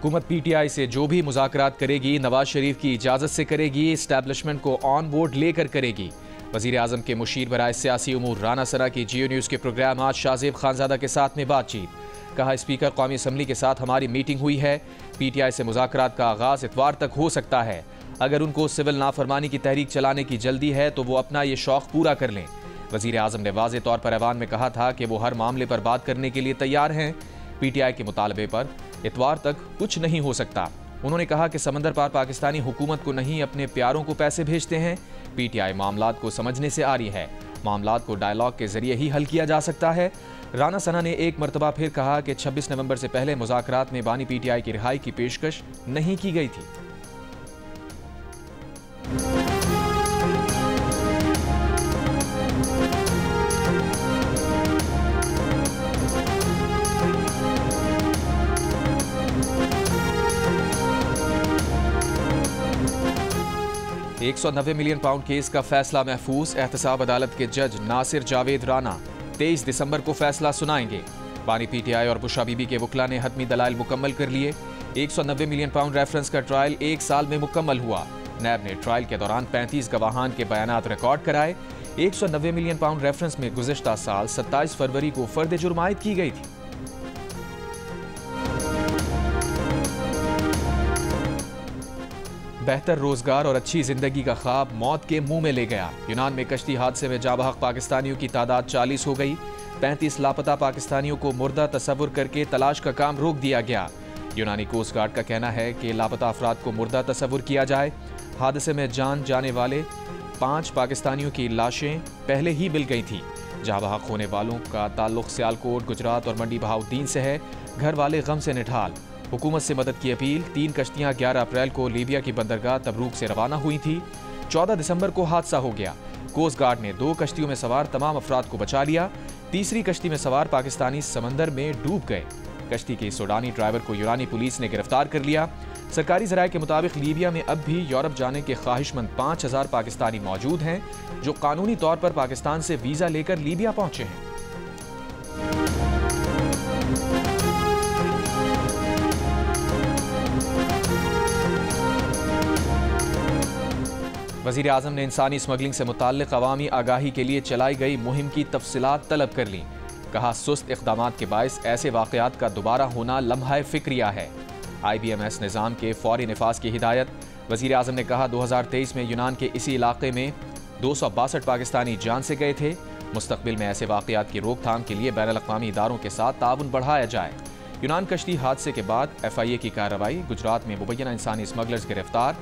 हुकूमत पीटीआई से जो भी मुज़ाकरात करेगी नवाज शरीफ की इजाज़त से करेगी, इस्टेब्लिशमेंट को ऑन बोर्ड लेकर करेगी। वज़ीर आज़म के मुशीर बराए सियासी उमूर राना सना की जियो न्यूज़ के प्रोग्राम आज शाहजेब खानज़ादा के साथ में बातचीत। कहा, स्पीकर कौमी असम्बली के साथ हमारी मीटिंग हुई है। पीटीआई से मुज़ाकरात का आगाज़ इतवार तक हो सकता है। अगर उनको सिविल नाफरमानी की तहरीक चलाने की जल्दी है तो वो अपना ये शौक़ पूरा कर लें। वज़ीर आज़म ने वाज़े तौर पर ऐवान में कहा था कि वो हर मामले पर बात करने के लिए तैयार हैं। पीटीआई के मुतालबे पर इतवार तक कुछ नहीं हो सकता। उन्होंने कहा कि समंदर पार पाकिस्तानी हुकूमत को नहीं अपने प्यारों को पैसे भेजते हैं। पीटीआई मामलात को समझने से आ रही है। मामलात को डायलॉग के जरिए ही हल किया जा सकता है। राना सना ने एक मरतबा फिर कहा कि 26 नवंबर से पहले मुज़ाकरात में बानी पीटीआई की रिहाई की पेशकश नहीं की गई थी। 190 मिलियन पाउंड केस का फैसला महफूज। एहतसाब अदालत के जज नासिर जावेद राना 23 दिसंबर को फैसला सुनाएंगे। बानी पीटीआई और बुशरा बीबी के वकला ने हतमी दलाइल मुकम्मल कर लिए। 190 मिलियन पाउंड रेफरेंस का ट्रायल 1 साल में मुकम्मल हुआ। नैब ने ट्रायल के दौरान 35 गवाहान के बयानात रिकॉर्ड कराए। 190 मिलियन पाउंड रेफरेंस में गुज़िश्ता साल 27 फरवरी को फर्द जुर्म आयद की गई थी। बेहतर रोजगार और अच्छी जिंदगी का ख्वाब मौत के मुंह में ले गया। यूनान में कश्ती हादसे में जाबहक पाकिस्तानियों की तादाद 40 हो गई। 35 लापता पाकिस्तानियों को मुर्दा तस्वुर करके तलाश का काम रोक दिया गया। यूनानी कोस्ट गार्ड का कहना है कि लापता अफराद को मुर्दा तस्वुर किया जाए। हादसे में जान जाने वाले 5 पाकिस्तानियों की लाशें पहले ही मिल गई थी। जाबहक होने वालों का ताल्लुक सियालकोट, गुजरात और मंडी बहाउद्दीन से है। घर वाले गम से निठाल। हुकूमत से मदद की अपील। 3 कश्तियां 11 अप्रैल को लीबिया की बंदरगाह तबरूक से रवाना हुई थी। 14 दिसंबर को हादसा हो गया। कोस्ट गार्ड ने 2 कश्तियों में सवार तमाम अफराद को बचा लिया। तीसरी कश्ती में सवार पाकिस्तानी समंदर में डूब गए। कश्ती के सूडानी ड्राइवर को यूनानी पुलिस ने गिरफ्तार कर लिया। सरकारी ज़राए के मुताबिक लीबिया में अब भी यूरोप जाने के ख्वाहिशमंद 5000 पाकिस्तानी मौजूद हैं जो कानूनी तौर पर पाकिस्तान से वीज़ा लेकर लीबिया पहुंचे हैं। वज़ीर आज़म ने इंसानी स्मगलिंग से मुताल्लिक़ अवामी आगाही के लिए चलाई गई मुहिम की तफसीलात तलब कर ली। कहा, सुस्त इक़दामात के बायस ऐसे वाक़यात का दोबारा होना लम्हा फ़िक्रिया है। IBMS निज़ाम के फ़ौरी निफाज़ की हिदायत। वज़ीर आज़म ने कहा, 2023 में यूनान के इसी इलाक़े में 262 पाकिस्तानी जान से गए थे। मुस्तक़बिल में ऐसे वाक़यात की रोकथाम के लिए बैनुल-अक़वामी इदारों के साथ ताउन बढ़ाया जाए। यूनान कश्ती हादसे के बाद FIA की कार्रवाई। गुजरात में मुबैना इंसानी स्मगलर्स गिरफ्तार।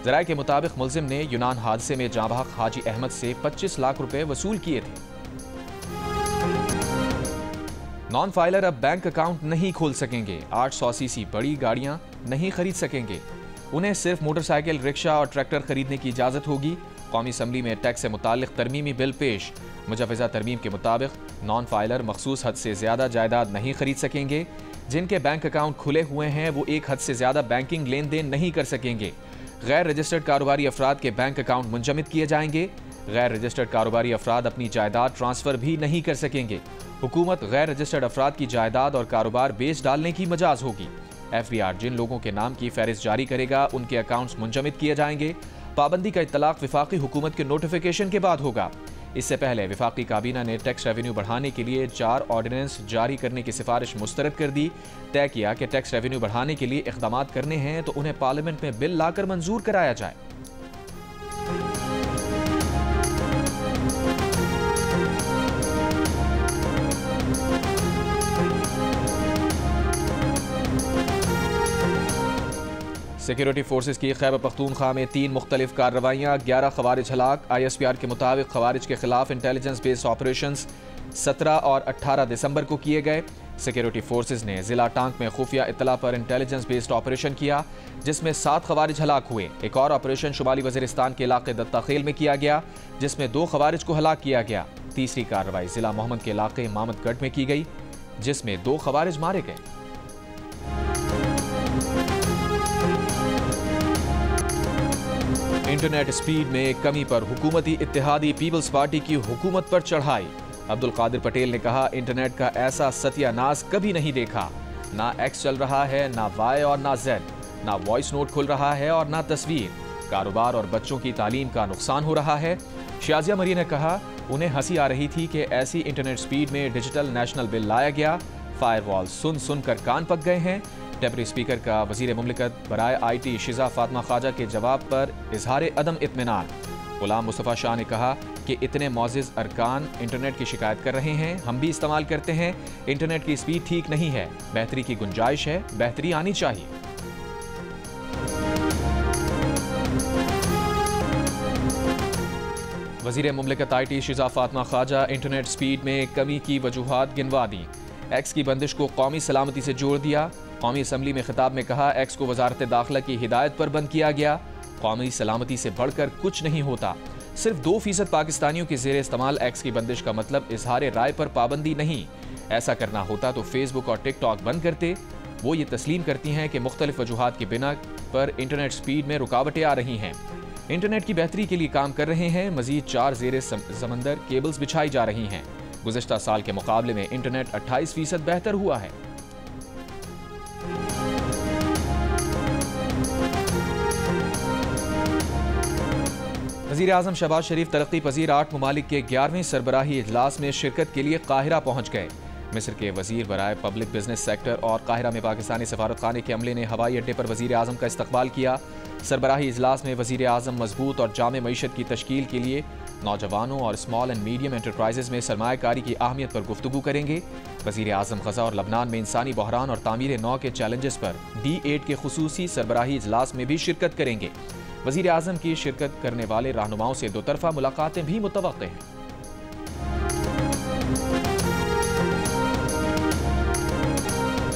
ज़राए के मुताबिक मुल्ज़िम ने यूनान हादसे में जाबहक हाजी अहमद से 25 लाख रुपए वसूल किए थे। नॉन फाइलर अब बैंक अकाउंट नहीं खोल सकेंगे। 800 सीसी बड़ी गाड़ियां नहीं खरीद सकेंगे। उन्हें सिर्फ मोटरसाइकिल, रिक्शा और ट्रैक्टर खरीदने की इजाज़त होगी। कौमी असम्बली में टैक्स से मुताल्लिक़ तरमीमी बिल पेश। मुजव्वज़ा तरमीम के मुताबिक नॉन फाइलर मखसूस हद से ज़्यादा जायदाद नहीं खरीद सकेंगे। जिनके बैंक अकाउंट खुले हुए हैं वो एक हद से ज़्यादा बैंकिंग लेन देन नहीं कर सकेंगे। गैर रजिस्टर्ड कारोबारी अफराद के बैंक अकाउंट मुंजमद किए जाएंगे। गैर रजिस्टर्ड कारोबारी अफराद अपनी जायदाद ट्रांसफ़र भी नहीं कर सकेंगे। हुकूमत गैर रजिस्टर्ड अफराद की जायदाद और कारोबार बेच डालने की मजाज होगी। FBR जिन लोगों के नाम की फहरिस्त जारी करेगा उनके अकाउंट्स मुंजमद किए जाएंगे। पाबंदी का इत्तलाक विफाकी हुकूमत के नोटिफिकेशन के बाद होगा। इससे पहले विफाकी काबीना ने टैक्स रेवेन्यू बढ़ाने के लिए 4 ऑर्डिनेंस जारी करने की सिफारिश मुस्तरद कर दी। तय किया कि टैक्स रेवेन्यू बढ़ाने के लिए इक़दामात करने हैं तो उन्हें पार्लियामेंट में बिल लाकर मंजूर कराया जाए। सिक्योरिटी फोर्सेस की खैबर पख्तूनख्वा में 3 मुख्तलिफ कार्रवाइयाँ। 11 खवारिज हलाक। ISPR के मुताबिक खवारिज के खिलाफ इंटेलिजेंस बेस्ड ऑपरेशंस 17 और 18 दिसंबर को किए गए। सिक्योरिटी फोर्सेस ने जिला टांक में खुफिया इत्तला पर इंटेलिजेंस बेस्ड ऑपरेशन किया जिसमें 7 खवारिज हलाक हुए। एक और ऑपरेशन शुमाली वज़ीरिस्तान के इलाके दत्ताखेल में किया गया जिसमें 2 खवारिज को हलाक किया गया। तीसरी कार्रवाई जिला मोहम्मद के इलाके मामदगढ़ में की गई जिसमें 2 खवारिज मारे गए। इंटरनेट स्पीड में कमी पर हुकूमती इत्तेहादी पीपल्स पार्टी की हुकूमत पर चढ़ाई। अब्दुल कादिर पटेल ने कहा, इंटरनेट का ऐसा सत्यानाश कभी नहीं देखा। ना एक्स चल रहा है, ना वाई और ना जेड, ना वॉइस नोट खुल रहा है और ना तस्वीर। कारोबार और बच्चों की तालीम का नुकसान हो रहा है। शाजिया मरियम ने कहा, उन्हें हंसी आ रही थी कि ऐसी इंटरनेट स्पीड में डिजिटल नेशनल बिल लाया गया। फायरवॉल सुन सुन कर कान पक गए हैं। डेप्यूटी स्पीकर का वजीर मुमलिकत बराए IT शिजा फातिमा ख्वाजा के जवाब पर इजहार अदम इत्मीनान। गुलाम मुस्तफ़ा शाह ने कहा कि इतने मौजिज़ अरकान इंटरनेट की शिकायत कर रहे हैं, हम भी इस्तेमाल करते हैं। इंटरनेट की स्पीड ठीक नहीं है, बेहतरी की गुंजाइश है, बेहतरी आनी चाहिए। वजीर मुमलिकत IT Shaza Fatima Khawaja internet speed में कमी की वजूहात गिनवा दी। एक्स की बंदिश को कौमी सलामती से जोड़ दिया। कौमी असम्बली में खिताब में कहा, एक्स को वजारत दाखिला की हिदायत पर बंद किया गया। कौमी सलामती से बढ़कर कुछ नहीं होता। सिर्फ 2% पाकिस्तानियों के ज़ेरे इस्तेमाल एक्स की बंदिश का मतलब इजहार राय पर पाबंदी नहीं। ऐसा करना होता तो फेसबुक और टिकटॉक बंद करते। वो ये तस्लीम करती हैं कि मुख्तलिफ वजूहात की बिना पर इंटरनेट स्पीड में रुकावटें आ रही हैं। इंटरनेट की बेहतरी के लिए काम कर रहे हैं। मजीद 4 ज़ेरे समंदर केबल्स बिछाई जा रही हैं। गुज़श्ता साल के मुकाबले में इंटरनेट 28% बेहतर हुआ है। वज़ीर आज़म शहबाज शरीफ तरक्की पजीर 8 ममालिक के 11वें सरबराही इजलास में शिरकत के लिए काहिरा पहुँच गए। मिस्र के वजीर बराए पब्लिक बिजनेस सेक्टर और काहिरा में पाकिस्तानी सफारतखाने के अमले ने हवाई अड्डे पर वज़ीर आज़म का इस्तकबाल किया। सरबराही इजलास में वज़ीर आज़म मजबूत और जामे मईशत की तश्कील के लिए नौजवानों और स्मॉल एंड मीडियम एंटरप्राइजेज में सरमायाकारी की अहमियत पर गुफ्तगू करेंगे। वज़ीर आज़म गज़ा और लबनान में इंसानी बहरान और तामीर नौ के चैलेंजेस पर D8 के खुसूसी सरबराही इजलास में भी शिरकत करेंगे। वज़ीर आज़म की शिरकत करने वाले रहनुमाओं से दोतरफा मुलाकातें भी मुतवक्के हैं।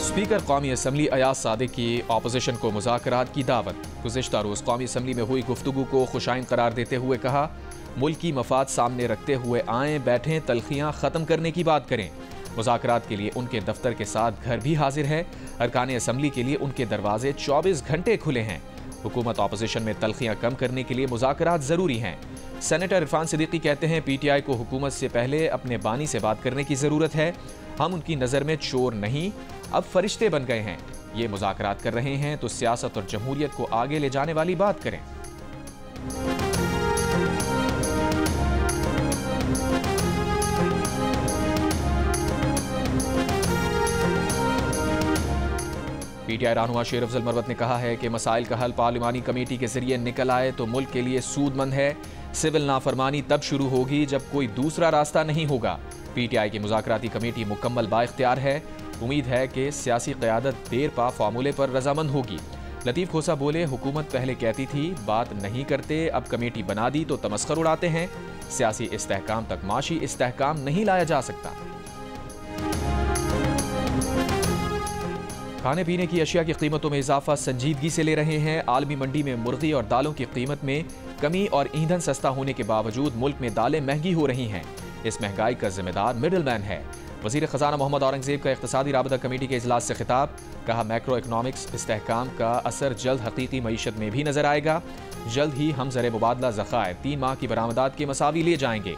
स्पीकर कौमी असम्बली अयाज सादिक की अपोजिशन को मुज़ाकरात की दावत। गुज़िश्ता रोज़ कौमी असम्बली में हुई गुफ्तगू को खुशाइन करार देते हुए कहा, मुल्क की मफाद सामने रखते हुए आएँ, बैठें, तलखियाँ ख़त्म करने की बात करें। मुज़ाकरात के लिए उनके दफ्तर के साथ घर भी हाजिर है। अरकान असम्बली के लिए उनके दरवाजे 24 घंटे खुले हैं। हुकूमत अपोजिशन में तलखियाँ कम करने के लिए मुज़ाकरात ज़रूरी हैं। सेनेटर इरफान सिद्दीकी कहते हैं, PTI को हुकूमत से पहले अपने बानी से बात करने की ज़रूरत है। हम उनकी नज़र में चोर नहीं, अब फरिश्ते बन गए हैं। ये मुज़ाकरात कर रहे हैं तो सियासत और जमहूरियत को आगे ले जाने वाली बात करें। PTI रहनुमा शेर अफजल मरवत ने कहा है कि मसाइल का हल पार्लिमानी कमेटी के जरिए निकल आए तो मुल्क के लिए सूदमंद है। सिविल नाफरमानी तब शुरू होगी जब कोई दूसरा रास्ता नहीं होगा। PTI की मुज़ाकराती कमेटी मुकम्मल बाइख्तियार है। उम्मीद है कि सियासी क़यादत देर पा फार्मूले पर रजामंद होगी। लतीफ़ खोसा बोले, हुकूमत पहले कहती थी बात नहीं करते, अब कमेटी बना दी तो तमस्खर उड़ाते हैं। सियासी इस्तेहकाम तक माशी इस्तेहकाम नहीं लाया जा सकता। खाने पीने की अशिया की कीमतों में इजाफा संजीदगी से ले रहे हैं। आलमी मंडी में मुर्गी और दालों की कीमत में कमी और ईंधन सस्ता होने के बावजूद मुल्क में दालें महंगी हो रही हैं। इस महंगाई का जिम्मेदार मिडल मैन है। वज़ीर ख़जाना मोहम्मद औरंगज़ेब का इक़्तिसादी राबता कमेटी के इजलास से खिताब। कहा, मैक्रो इकनॉमिक्स इस्तेहकाम का असर जल्द हकीकी मईशत में भी नजर आएगा। जल्द ही हम ज़र मुबादला ज़खायर 3 माह की बरामदात के मसावी ले जाएंगे।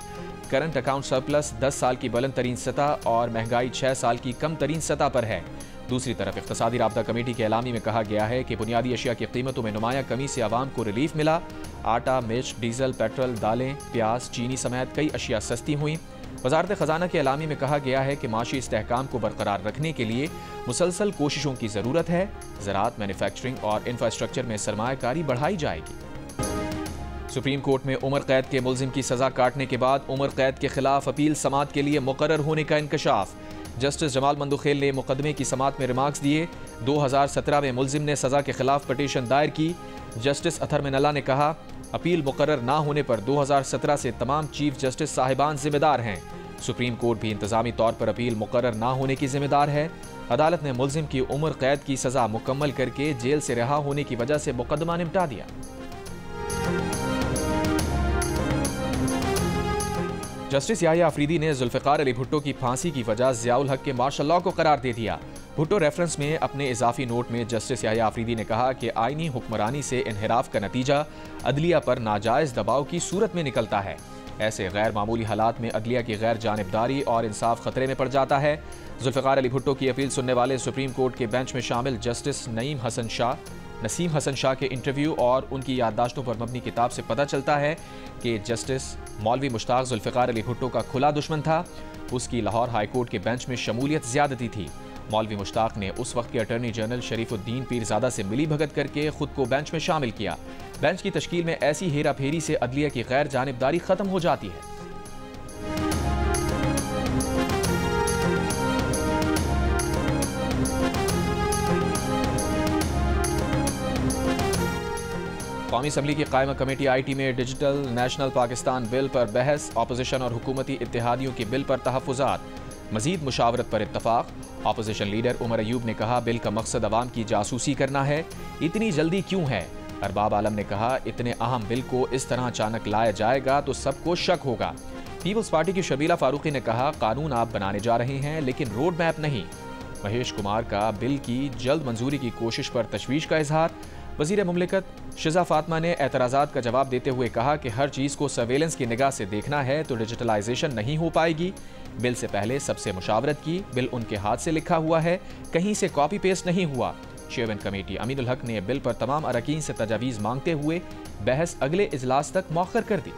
करंट अकाउंट सरप्लस 10 साल की बुलंद तरीन सतह और महंगाई 6 साल की कम तरीन सतह पर है। दूसरी तरफ इक़्तिसादी राबता कमेटी के एलामी में कहा गया है कि बुनियादी अशिया की कीमतों में नुमाया कमी से आवाम को रिलीफ मिला। आटा, मिर्च, डीजल, पेट्रोल, दालें, प्याज, चीनी समेत कई अशिया सस्ती हुई। वज़ारत ख़जाना के एलामी में कहा गया है कि माशी इस्तेहकाम को बरकरार रखने के लिए मुसलसल कोशिशों की ज़रूरत है। ज़राअत, मैन्युफैक्चरिंग और इंफ्रास्ट्रक्चर में सरमायाकारी बढ़ाई जाएगी। सुप्रीम कोर्ट में उम्र कैद के मुल्जिम की सज़ा काटने के बाद उम्र कैद के खिलाफ अपील समात के लिए मुकर्रर होने का इंकशाफ। जस्टिस जमाल मंदुखेल ने मुकदमे की समात में रिमार्क्स दिए। 2017 में मुल्जिम ने सज़ा के खिलाफ पटिशन दायर की। जस्टिस अथर मिनल्ला ने कहा, अपील मुकर्रर ना होने पर 2017 से तमाम चीफ जस्टिस साहिबान जिम्मेदार हैं। सुप्रीम कोर्ट भी इंतजामी तौर पर अपील मुकर्रर ना होने की जिम्मेदार है। अदालत ने मुल्जिम की उम्र कैद की सज़ा मुकम्मल करके जेल से रिहा होने की वजह से मुकदमा निपटा दिया। जस्टिस याहिया अफरीदी ने जुल्फ़िकार अली भुट्टो की फांसी की वजह ज़ियाउल हक के मार्शल लॉ को करार दे दिया। भुट्टो रेफरेंस में अपने इजाफी नोट में जस्टिस याहिया अफरीदी ने कहा कि आईनी हुक्मरानी से इन्हिराफ का नतीजा अदलिया पर नाजायज़ दबाव की सूरत में निकलता है। ऐसे गैर मामूली हालात में अदलिया की गैर जानिबदारी और इंसाफ खतरे में पड़ जाता है। जुल्फ़िकार अली भुट्टो की अपील सुनने वाले सुप्रीम कोर्ट के बेंच में शामिल जस्टिस नसीम हसन शाह के इंटरव्यू और उनकी याददाश्तों पर मबनी किताब से पता चलता है कि जस्टिस मौलवी मुश्ताक जुल्फ़िकार अली भुट्टो का खुला दुश्मन था। उसकी लाहौर हाई कोर्ट के बेंच में शमूलियत ज्यादती थी। मौलवी मुश्ताक ने उस वक्त के अटॉर्नी जनरल शरीफुद्दीन पीरजादा से मिली भगत करके खुद को बेंच में शामिल किया। बेंच की तश्कील में ऐसी हेरा फेरी से अदलिया की गैर जानिबदारी खत्म हो जाती है। कौमी असम्बली की कायमा कमेटी IT में डिजिटल नेशनल पाकिस्तान बिल पर बहस, अपोजिशन और हुकूमती इत्तेहादियों के बिल पर तहफ़्फ़ुज़ात, मज़ीद मुशावरत पर इत्तफ़ाक़। अपोजिशन लीडर उमर अयूब ने कहा बिल का मकसद अवाम की जासूसी करना है, इतनी जल्दी क्यों है। अरबाब आलम ने कहा इतने अहम बिल को इस तरह अचानक लाया जाएगा तो सबको शक होगा। पीपल्स पार्टी की शबीला फारूकी ने कहा कानून आप बनाने जा रहे हैं लेकिन रोड मैप नहीं। महेश कुमार का बिल की जल्द मंजूरी की कोशिश पर तशवीश का इजहार। वज़ीर मुमलिकत शिजा फातमा ने एतराज़ात का जवाब देते हुए कहा कि हर चीज़ को सर्वेलेंस की निगाह से देखना है तो डिजिटलाइजेशन नहीं हो पाएगी। बिल से पहले सबसे मुशावरत की, बिल उनके हाथ से लिखा हुआ है, कहीं से कॉपी पेस्ट नहीं हुआ। चेयरमैन कमेटी अमीनुल हक ने बिल पर तमाम अरकान से तजावीज़ मांगते हुए बहस अगले इजलास तक मौखर कर दी।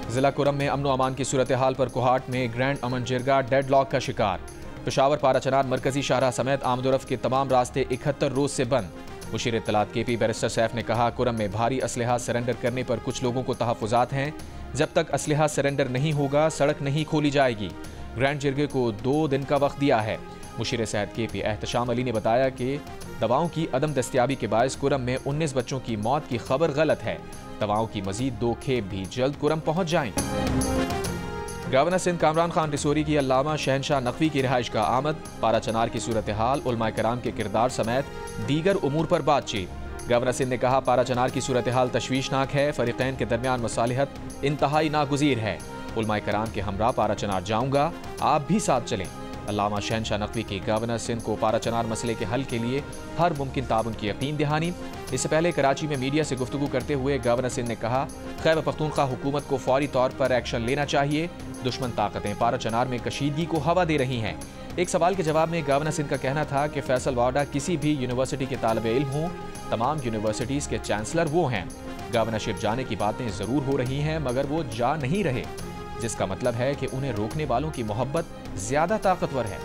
जिला कुरम में अमन अमान की सूरत हाल पर कोहाट में ग्रैंड अमन जिरगा डेडलॉक का शिकार। पेशावर पाराचनार मरकजी शाहरा समेत आमदोरफ्त के तमाम रास्ते 71 रोज से बंद। मुशीर इत्तलात KP बैरिस्टर सैफ ने कहा कुरम में भारी असलहा सरेंडर करने पर कुछ लोगों को तहफ़्फ़ुज़ात हैं। जब तक असलहा सरेंडर नहीं होगा सड़क नहीं खोली जाएगी। ग्रैंड जिरगे को 2 दिन का वक्त दिया है। मुशीर सेहत KP एहतशाम अली ने बताया कि दवाओं की अदम दस्तियाबी के बायस कुरम में 19 बच्चों की मौत की खबर गलत है। दवाओं की मजीद 2 खेप भी जल्द कुरम पहुंच जाएंगी। गवर्नर सिंध कामरान खान रिसोरी की अल्लामा शहनशाह नकवी की रिहाइश का आमद। पाराचनार की सूरत हाल, उलमा कराम के किरदार समेत दीगर उमूर पर बातचीत। गवर्नर सिंध ने कहा पाराचनार की सूरत हाल तशवीशनाक है, फरीकैन के दरमियान मसालिहत इंतहाई नागुज़ीर है। उलमा कराम के हमरा पाराचनार जाऊंगा, आप भी साथ चलें। अल्लामा शहनशाह नकवी की गवर्नर सिंध को पाराचनार मसले के हल के लिए हर मुमकिन ताउन की यकीन दहानी। इससे पहले कराची में मीडिया से गुफ्तगू करते हुए गवर्नर सिंध ने कहा खैबर पख्तूनख्वा हुकूमत को फौरी तौर पर एक्शन लेना चाहिए। दुश्मन ताकतें पाराचनार में कशीदगी को हवा दे रही हैं। एक सवाल के जवाब में गवर्नर सिंध का कहना था कि फैसल वाडा किसी भी यूनिवर्सिटी के तालिबे इल्म हों, तमाम यूनिवर्सिटीज़ के चांसलर वो हैं। गवर्नरशिप जाने की बातें ज़रूर हो रही हैं मगर वो जा नहीं रहे, जिसका मतलब है कि उन्हें रोकने वालों की मोहब्बत ज्यादा ताकतवर है।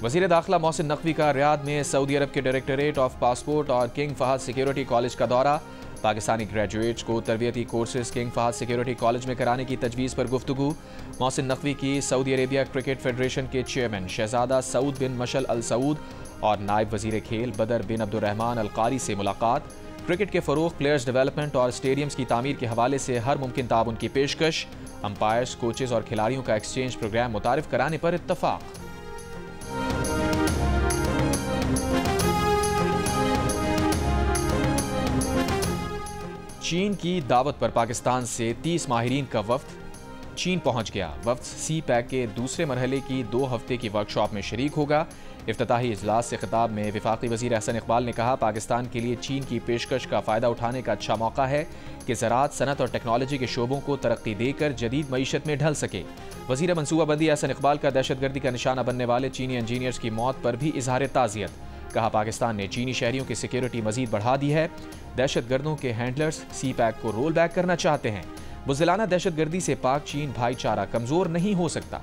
वज़ीर दाखिला मोहसिन नकवी का रियाद में सऊदी अरब के डायरेक्टरेट ऑफ पासपोर्ट और किंग फहद सिक्योरिटी कॉलेज का दौरा। पाकिस्तानी ग्रेजुएट्स को तरबियती courses King Fahd Security College में कराने की तजवीज़ पर गुफ्तगू। मोहसिन नकवी की सऊदी अरेबिया क्रिकेट फेडरेशन के चेयरमैन शहजादा Saud bin Mashal al Saud और नायब वज़ीर खेल बदर बिन अब्दुर्रहमान अल कारी से मुलाकात। क्रिकेट के फ़रोग़, प्लेयर्स डेवलपमेंट और स्टेडियम्स की तामीर के हवाले से हर मुमकिन ताउन की पेशकश। अंपायर्स, कोचेज़ और खिलाड़ियों का एक्सचेंज प्रोग्राम मुतारिफ कराने पर इत्तफ़ाक़। चीन की दावत पर पाकिस्तान से 30 माहिरीन का वफ्द चीन पहुंच गया। वफ्द CPEC के दूसरे मरहले की 2 हफ्ते की वर्कशॉप में शरीक होगा। इफ्तिताही इजलास से खिताब में वफाकी वज़ीर अहसन इकबाल ने कहा पाकिस्तान के लिए चीन की पेशकश का फ़ायदा उठाने का अच्छा मौका है कि ज़राअत, सनत और टेक्नोलॉजी के शोबों को तरक्की देकर जदीद मईशत में ढल सके। वज़ीर मनसूबाबंदी अहसन इकबाल का दहशतगर्दी का निशाना बनने वाले चीनी इंजीनियर्स की मौत पर भी इजहार ताज़ियत। कहा पाकिस्तान ने चीनी शहरियों की सिक्योरिटी मजीद बढ़ा दी है। दहशतगर्दों के हैंडलर्स CPEC को रोल बैक करना चाहते हैं। बुज़दिलाना दहशतगर्दी से पाक चीन भाईचारा कमजोर नहीं हो सकता।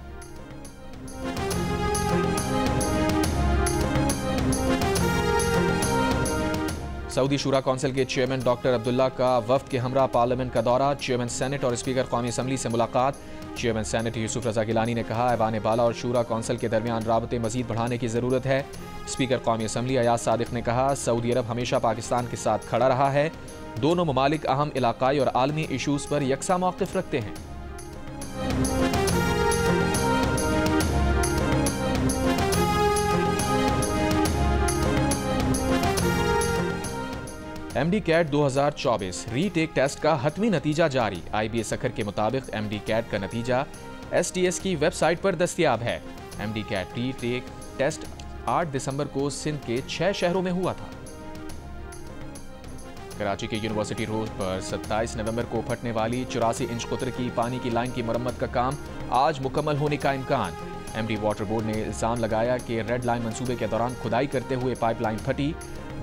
सऊदी शूरा कौंसिल के चेयरमैन डॉक्टर अब्दुल्ला का वफ्द के हमरा पार्लियामेंट का दौरा। चेयरमैन सेनेट और स्पीकर कौमी असम्बली से मुलाकात। चेयरमैन सेनेट यूसुफ रजा गिलानी ने कहा ऐवान बाला और शूरा कौंसिल के दरमियान राबते मजीद बढ़ाने की ज़रूरत है। स्पीकर कौमी असम्बली अयाज सादिक ने कहा सऊदी अरब हमेशा पाकिस्तान के साथ खड़ा रहा है। दोनों ममालिक अहम इलाकाई और आलमी इशूज़ पर यकसा मौक़िफ़ रखते हैं। एमडी कैट 2024 रीटेक टेस्ट का हतमी नतीजा जारी। IBA सखर के मुताबिक एमडी कैट का नतीजा STS की वेबसाइट पर दस्तयाब है। एमडी कैट रीटेक टेस्ट 8 दिसंबर को सिंध के 6 शहरों में हुआ था। कराची के यूनिवर्सिटी रोड पर 27 नवंबर को फटने वाली 84 इंच कुतर की पानी की लाइन की मरम्मत का काम आज मुकम्मल होने का इम्कान। एमडी वाटर बोर्ड ने इल्जाम लगाया कि रेड लाइन मंसूबे के दौरान खुदाई करते हुए पाइपलाइन फटी।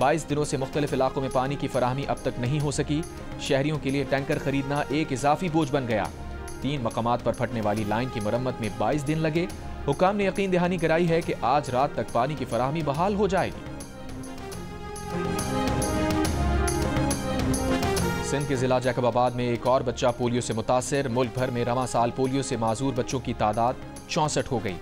22 दिनों से मुख्तलिफ इलाकों में पानी की फराहमी अब तक नहीं हो सकी। शहरियों के लिए टैंकर खरीदना एक इजाफी बोझ बन गया। 3 मकामात पर फटने वाली लाइन की मरम्मत में 22 दिन लगे। हुकाम ने यकीन दहानी कराई है कि आज रात तक पानी की फराहमी बहाल हो जाएगी। सिंध के जिला जैकबाबाद में एक और बच्चा पोलियो से मुतासिर। मुल्क भर में रवां साल पोलियो से माजूर बच्चों की तादाद 64 हो गई।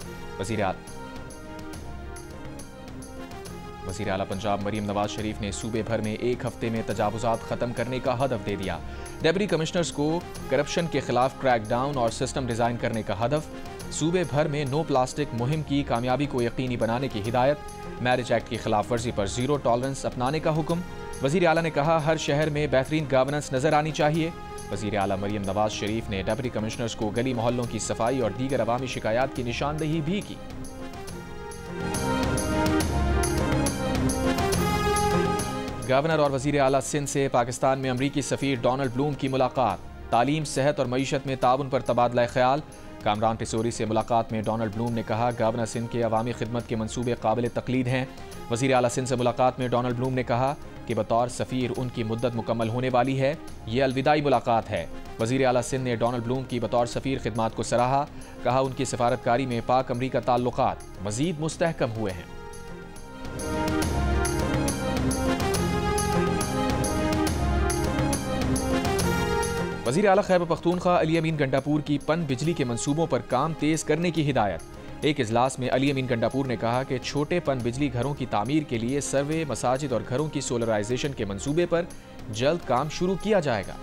वज़ीर आला पंजाब मरीम नवाज शरीफ ने सूबे भर में एक हफ्ते में तजावुज़ात खत्म करने का हदफ दे दिया। डेप्टी कमिश्नर्स को करप्शन के खिलाफ क्रैक डाउन और सिस्टम डिजाइन करने का हदफ। सूबे भर में नो प्लास्टिक मुहिम की कामयाबी को यकीनी बनाने की हिदायत। मैरिज एक्ट की खिलाफ वर्जी पर जीरो टॉलरेंस अपनाने का हुक्म। वज़ीर आला ने कहा हर शहर में बेहतरीन गवर्नेंस नजर आनी चाहिए। वज़ीर आला मरीम नवाज शरीफ ने डेप्टी कमिश्नर्स को गली मोहल्लों की सफाई और दीगर अवामी शिकायत की निशानदेही भी की। गवर्नर और वज़ीर आला सिंध से पाकिस्तान में अमरीकी सफ़ीर डोनाल्ड ब्लूम की मुलाकात। तालीम, सेहत और मईशत में ताउन पर तबादला ख्याल। कामरान पिसोरी से मुलाकात में डोनाल्ड ब्लूम ने कहा गवर्नर सिंध के अवामी खिदमत के मंसूबे काबिल तकलीद हैं। वज़ीर आला सिंध से मुलाकात में डोनाल्ड ब्लूम ने कहा कि बतौर सफ़ीर उनकी मुद्दत मुकम्मल होने वाली है। ये अलविदाई मुलाकात है। वज़ीर आला सिंध ने डोनाल्ड ब्लूम की बतौर सफ़ीर खिदमात को सराहा। कहा उनकी सफारतकारी में पाक अमरीका ताल्लुकात मज़ीद मुस्तहकम हुए हैं। वज़ीर आला खैबर पख्तूनख्वा अली अमीन गंडापुर की पन बिजली के मंसूबों पर काम तेज करने की हिदायत। एक इजलास में अली अमीन गंडापुर ने कहा कि छोटे पन बिजली घरों की तामीर के लिए सर्वे, मसाजिद और घरों की सोलराइजेशन के मंसूबे पर जल्द काम शुरू किया जाएगा।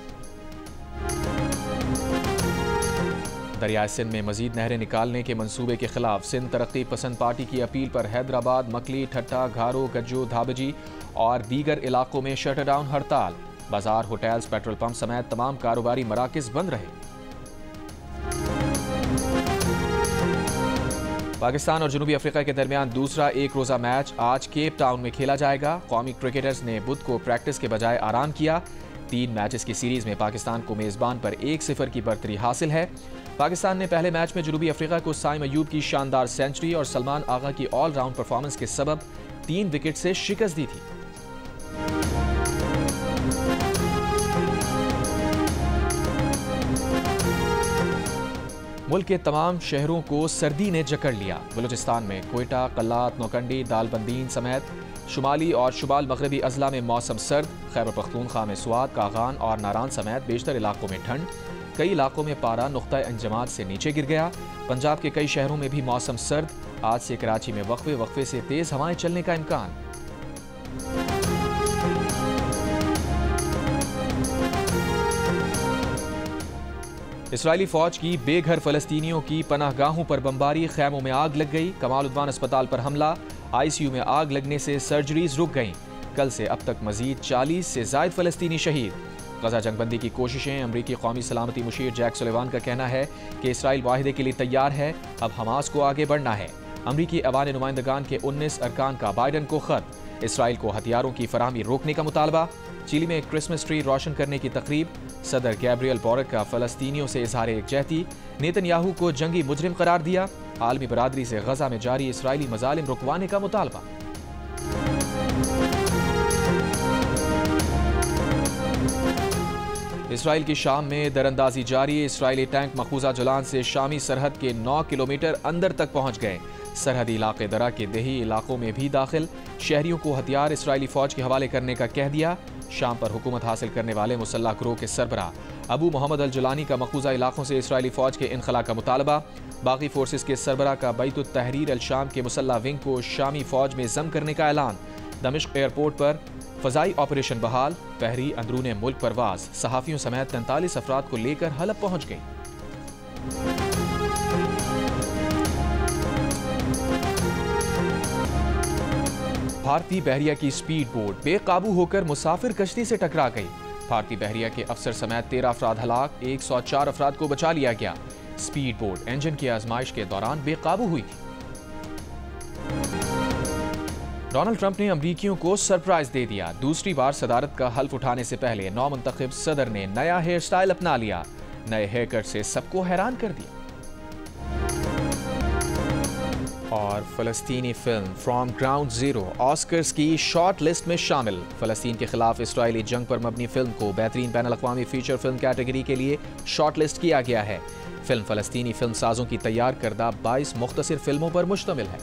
दरियाए सिंध में मजीद नहरें निकालने के मंसूबे के खिलाफ सिंध तरक्की पसंद पार्टी की अपील पर हैदराबाद, मकली, ठट्टा, घारो, गज्जो, धाबजी और दीगर इलाकों में शटरडाउन हड़ताल। बाजार, होटल्स, पेट्रोल पंप समेत तमाम कारोबारी मराकज बंद रहे। पाकिस्तान और जनूबी अफ्रीका के दरमियान दूसरा एक रोजा मैच आज केप टाउन में खेला जाएगा। कौमी क्रिकेटर्स ने बुध को प्रैक्टिस के बजाय आराम किया। 3 मैचेस की सीरीज में पाकिस्तान को मेजबान पर 1-0 की बढ़तरी हासिल है। पाकिस्तान ने पहले मैच में जनूबी अफ्रीका को साइम अयूब की शानदार सेंचुरी और सलमान आगा की ऑलराउंड परफॉर्मेंस के सबब 3 विकेट से शिकस्त दी थी। मुल्क के तमाम शहरों को सर्दी ने जकड़ लिया। बलूचिस्तान में कोयटा, कल्लात, नौकंडी, दालबंदीन समेत शुमाली और शुमाल मगरबी अजला में मौसम सर्द। खैबर पख्तूनख्वा में स्वात, कागान और नारान समेत बेशतर इलाकों में ठंड। कई इलाकों में पारा नुक्ता अंजमात से नीचे गिर गया। पंजाब के कई शहरों में भी मौसम सर्द। आज से कराची में वक्फे वक्फे से तेज हवाएं चलने का इम्कान। इसराइली फौज की बेघर फलस्तीनियों की पनाहगाहों पर बमबारी, खैमों में आग लग गई। कमाल उद्वान अस्पताल पर हमला, ICU में आग लगने से सर्जरीज रुक गईं। कल से अब तक मजीद 40 से जायद फलस्तीनी शहीद। गजा जंगबंदी की कोशिशें। अमरीकी कौमी सलामती मुशीर जैक सुलेवान का कहना है कि इसराइल वाहिदे के लिए तैयार है, अब हमास को आगे बढ़ना है। अमरीकी अवान नुमाइंदगान के 19 अरकान का बाइडन को खत। इसराइल को हथियारों की फराहमी रोकने का मुतालबा। चिली में क्रिसमस ट्री रोशन करने की तकरीब। सदर गैब्रियल बोरक का फलस्तीनियों से इजहार एकजहती। नेतन्याहू को जंगी मुजरिम करार दिया। आलमी बरादरी से गजा में जारी इसराइली मजालिम रुकवाने का मुतालबा। इसराइल की शाम में दरअंदाजी जारी। इसराइली टैंक मखूजा जुलान से शामी सरहद के 9 किलोमीटर अंदर तक पहुंच गए। सरहदी इलाके दरा के देही इलाकों में भी दाखिल। शहरियों को हथियार इसराइली फौज के हवाले करने का कह दिया। शाम पर हुकूमत हासिल करने वाले मुसल्लह गिरोह के सरबराह अबू मोहम्मद अल जुलानी का मखूजा इलाकों से इसराइली फौज के इनखला का मुतालबा। बाकी फोर्सेस के सरबराह का बैतुत तहरीर अल शाम के मुसल्लह विंग को शामी फौज में जम करने का ऐलान। दमिश्क एयरपोर्ट पर फजाई ऑपरेशन बहाल। पहरी अंदरूने मुल्क परवाज सहाफियों समेत 43 अफराद को लेकर हलब पहुंच गई। भारतीय बहरिया की स्पीड बोट बेकाबू होकर मुसाफिर कश्ती से टकरा गई। भारतीय बहरिया के अफसर समेत 13 अफराद हलाक, 104 अफराद को बचा लिया गया। स्पीड बोट इंजन की आजमाइश के दौरान बेकाबू हुई थी। डोनाल्ड ट्रंप ने अमरीकियों को सरप्राइज दे दिया। दूसरी बार सदारत का हल्फ उठाने से पहले नौमुंतखब सदर ने नया हेयर स्टाइल अपना लिया। नए हेयर कट से सबको हैरान कर दिया। और फलस्तीनी film from Ground Zero Oscars की शॉर्ट लिस्ट में शामिल। फलस्तीन के खिलाफ इस्राएली जंग पर मबनी फिल्म को बेहतरीन बैनुल अक़वामी फीचर फिल्म कैटेगरी के लिए शॉर्ट लिस्ट किया गया है। फिल्म फलस्तीनी फिल्म साजों की तैयार करदा 22 मुख्तसर फिल्मों पर मुश्तमिल है।